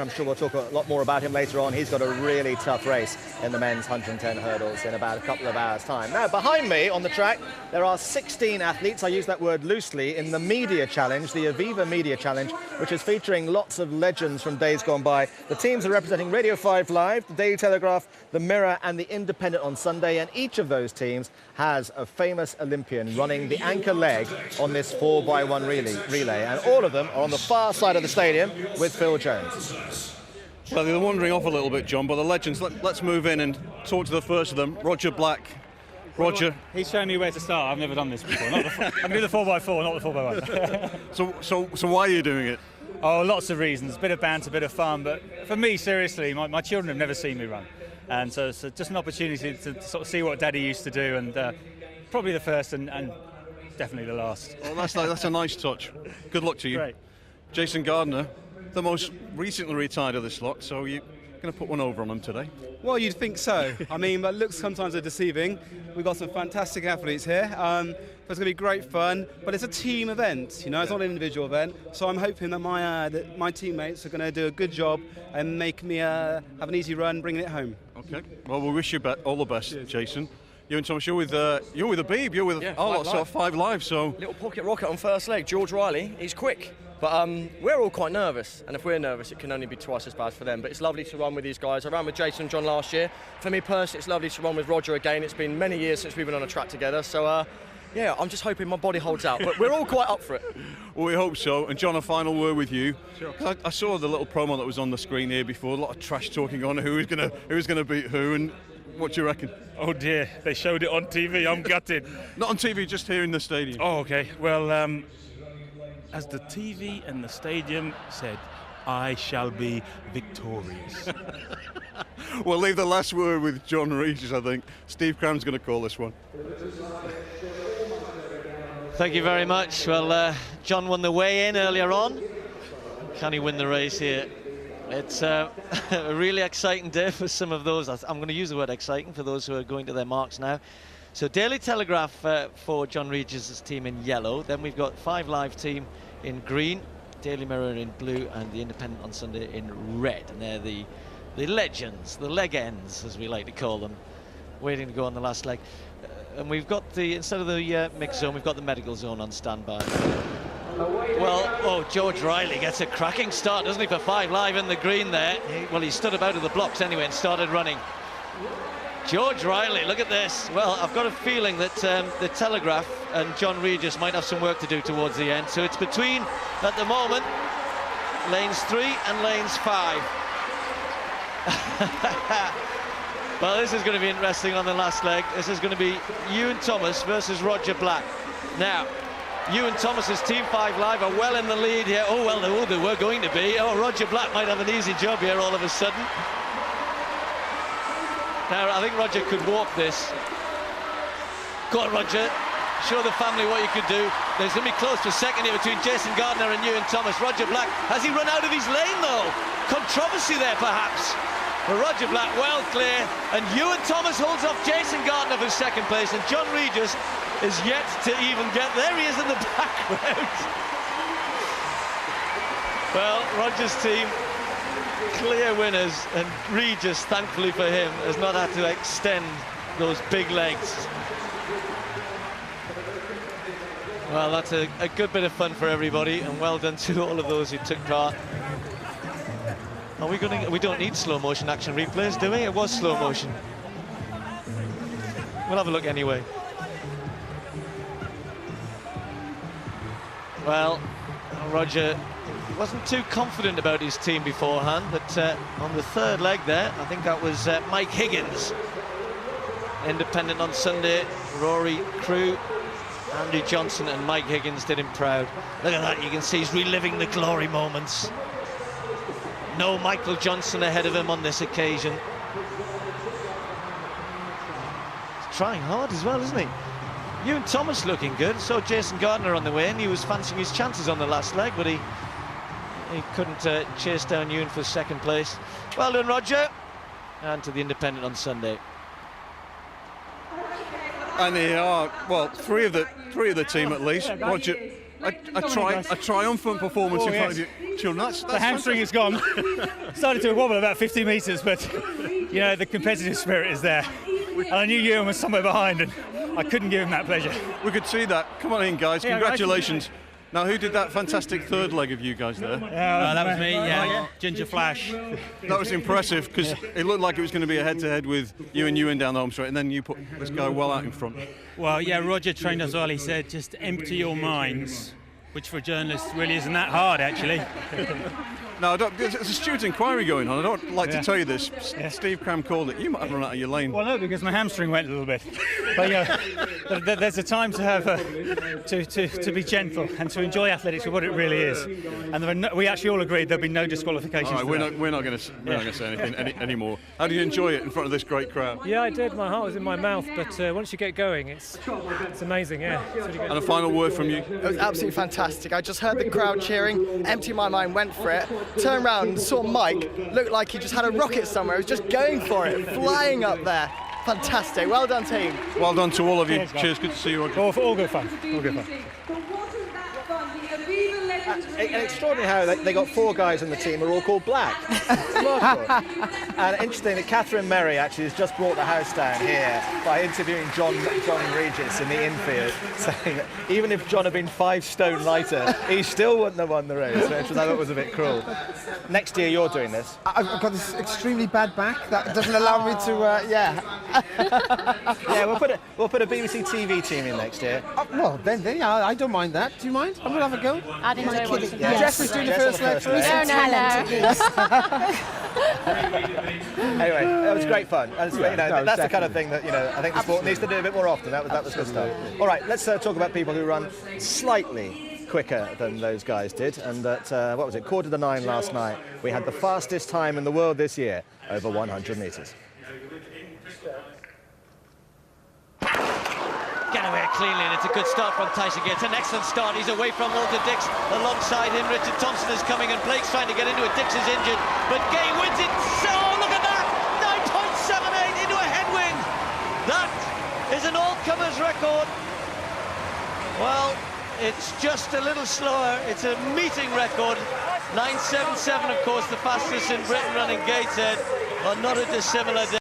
I'm sure we'll talk a lot more about him later on. He's got a really tough race in the men's 110 hurdles in about a couple of hours' time. Now, behind me on the track, there are 16 athletes, I use that word loosely, in the Media Challenge, the Aviva Media Challenge, which is featuring lots of legends from days gone by. The teams are representing Radio 5 Live, the Daily Telegraph, the Mirror and the Independent on Sunday, and each of those teams has a famous Olympian running the anchor leg on this 4x1 relay. And all of them are on the far side of the stadium with Phil Jones. Well, they're wandering off a little bit, John, but the legends, let's move in and talk to the first of them, Roger Black. Roger. He's showing me where to start. I've never done this before. I'm doing the 4x4, not the 4x1. So why are you doing it? Oh, lots of reasons. A bit of banter, a bit of fun. But for me, seriously, my children have never seen me run. And so it's just an opportunity to sort of see what Daddy used to do. And probably the first and definitely the last. Well, that's a nice touch. Good luck to you. Great. Jason Gardner, the most recently retired of this lot, so you're going to put one over on him today? Well, you'd think so. I mean, but looks sometimes are deceiving. We've got some fantastic athletes here. It's going to be great fun, but it's a team event, you know, it's not an individual event. So I'm hoping that my teammates are going to do a good job and make me have an easy run bringing it home. Okay. Well, we wish you all the best, Cheers. Jason. You and Thomas, you're with Abeeb, you're with 5 Live, so... Little pocket rocket on first leg, George Riley, he's quick. But we're all quite nervous, and if we're nervous, it can only be twice as bad for them. But it's lovely to run with these guys. I ran with Jason and John last year. For me personally, it's lovely to run with Roger again. It's been many years since we've been on a track together, so yeah, I'm just hoping my body holds out. But we're all quite up for it. Well, we hope so. And John, a final word with you. Sure. I saw the little promo that was on the screen here before. A lot of trash talking on who's going to beat who, and what do you reckon? Oh dear, they showed it on TV. I'm gutted. Not on TV, just here in the stadium. Oh, okay. Well, as the TV and the stadium said, I shall be victorious. We'll leave the last word with John Regis, I think. Steve Cram's going to call this one. Thank you very much. Well, John won the weigh-in earlier on. Can he win the race here? It's a really exciting day for some of those. I'm going to use the word exciting for those who are going to their marks now. So Daily Telegraph for John Regis' team in yellow. Then we've got 5 Live team in green, Daily Mirror in blue, and the Independent on Sunday in red. And they're the legends, the leg ends, as we like to call them, waiting to go on the last leg. And we've got instead of the mixed zone, we've got the medical zone on standby. Well, George Riley gets a cracking start, doesn't he, for 5 Live in the green there. He stood up out of the blocks anyway and started running. George Riley, look at this. Well, I've got a feeling that the Telegraph and John Regis might have some work to do towards the end. So it's between, at the moment, lanes 3 and lanes 5. Well, this is going to be interesting on the last leg. This is going to be Ewan Thomas versus Roger Black. Now, Ewan Thomas's team 5 Live are well in the lead here. Oh, well, they were going to be. Oh, Roger Black might have an easy job here all of a sudden. Now, I think Roger could walk this. Go on, Roger. Show the family what you could do. There's going to be close for second here between Jason Gardner and Ewan Thomas. Roger Black, has he run out of his lane, though? Controversy there, perhaps. But Roger Black well clear. And Ewan Thomas holds off Jason Gardner for second place. And John Regis is yet to even get... There he is in the background. Well, Roger's team... clear winners, and Regis, thankfully for him, has not had to extend those big legs. Well, that's a good bit of fun for everybody, and well done to all of those who took part. Are we going to? We don't need slow motion action replays, do we? It was slow motion. We'll have a look anyway. Well, Roger wasn't too confident about his team beforehand, but on the third leg there, I think that was Mike Higgins. Independent on Sunday, Rory Crew, Andrew Johnson and Mike Higgins did him proud. Look at that, you can see he's reliving the glory moments. No Michael Johnson ahead of him on this occasion. He's trying hard as well, isn't he? Ewan Thomas looking good, so Jason Gardner on the way, and he was fancying his chances on the last leg, but he couldn't chase down Ewan for second place. Well done, Roger. And to the Independent on Sunday. And they are, well, three of the team at least. a triumphant performance in front of your children. That's The hamstring is gone. Started to wobble about 50 metres, but you know the competitive spirit is there. And I knew Ewan was somewhere behind, and I couldn't give him that pleasure. We could see that. Come on in, guys. Yeah, Congratulations. Now, who did that fantastic third leg of you guys there? That was me, yeah. Ginger Flash. That was impressive because it looked like it was going to be a head-to-head with you and Ewan down the home straight, and then you put this guy well out in front. Well, yeah, Roger trained us well. He said, just empty your minds, which for a journalist really isn't that hard, actually. Now, there's a student inquiry going on. I don't like to tell you this. Steve Cram called it. You might have run out of your lane. Well, no, because my hamstring went a little bit. But you know, there's a time to have to be gentle and to enjoy athletics for what it really is. And we actually all agreed there'll be no disqualifications. All right, we're not going to say anything anymore. How do you enjoy it in front of this great crowd? Yeah, I did. My heart was in my mouth, but once you get going, it's amazing. Yeah. It's really good. And a final word from you. It was absolutely fantastic. I just heard the crowd cheering, empty my mind, went for it, turned around and saw Mike, looked like he just had a rocket somewhere. He was just going for it, flying up there. Fantastic. Well done, team. Well done to all of you. Cheers. Good to see you, Roger. All good fun. All good fun. And extraordinary how they got 4 guys in the team who are all called Black. Remarkable. And interesting that Catherine Merry actually has just brought the house down here by interviewing John Regis in the infield, saying that even if John had been 5 stone lighter, he still wouldn't have won the race, which I thought was a bit cruel. Next year you're doing this. I've got this extremely bad back that doesn't allow me to, Yeah, we'll put a BBC TV team in next year. well, then, yeah, I don't mind that. Do you mind? I'm going to have a go. I'd enjoy watching. Yeah. Jeffrey's doing the first leg. Anyway, that was great fun. And that's the kind of definitely. thing that I think the sport needs to do a bit more often. That was good stuff. All right, let's talk about people who run slightly quicker than those guys did. And at what was it, 8:45 last night, we had the fastest time in the world this year, over 100 metres. Get away cleanly, and it's a good start from Tyson Gay. It's an excellent start. He's away from Walter Dix. Alongside him, Richard Thompson is coming, and Blake's trying to get into it. Dix is injured, but Gay wins it. Oh, look at that! 9.78 into a headwind. That is an all-comers record. Well, it's just a little slower. It's a meeting record. 9.77, of course, the fastest in Britain running Gateshead, but not a dissimilar day.